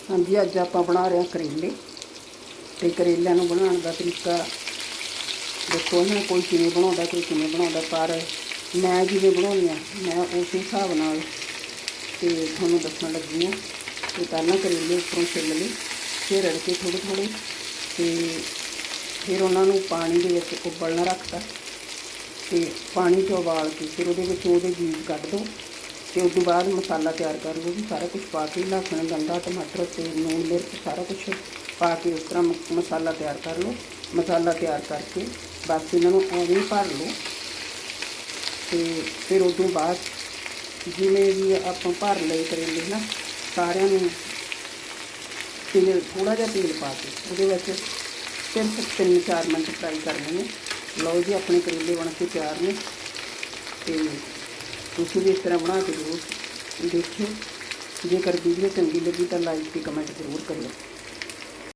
हाँ जी, अज आप बना रहे हैं करेले। तो करेलिਆਂ ਨੂੰ बनाने का तरीका देखो है, कोई किवें बनाउंदा कोई किवें बनाउंदा, पर मैं जिवें बनाउंदी आ मैं उस हिसाब नाल ते तुहानूं दस्सण लगी हाँ। तो पहलां करेले उपरों छिल लए, फिर रड़के थोड़े थोड़े, तो फिर उन्होंने पानी दे विच उबलना रखता। तो पानी च उबाल के फिर वो बीज कढ़ दो। तो उस बाद मसाला तैयार कर लो, भी सारा कुछ पा के लहसुन गंढा टमाटर ते लून मिर्च सारा कुछ पा के उस तरह मसाला तैयार कर लो। मसाला तैयार करके बस इन्हों एवं भर लो। तो फिर उस बाद जिमें भी आप भर ले करेले ना, सारिया तेल थोड़ा जहा तेल पा के वो सिर्फ 3-4 मिनट फ्राई करने हैं। लो जी, अपने करेले बन के तैयार ने। तो तुसीं भी इस तरह बना के जरूर देखियो। जेकर वीडियो चंगी लगी तो लाइक ते कमेंट जरूर करियो।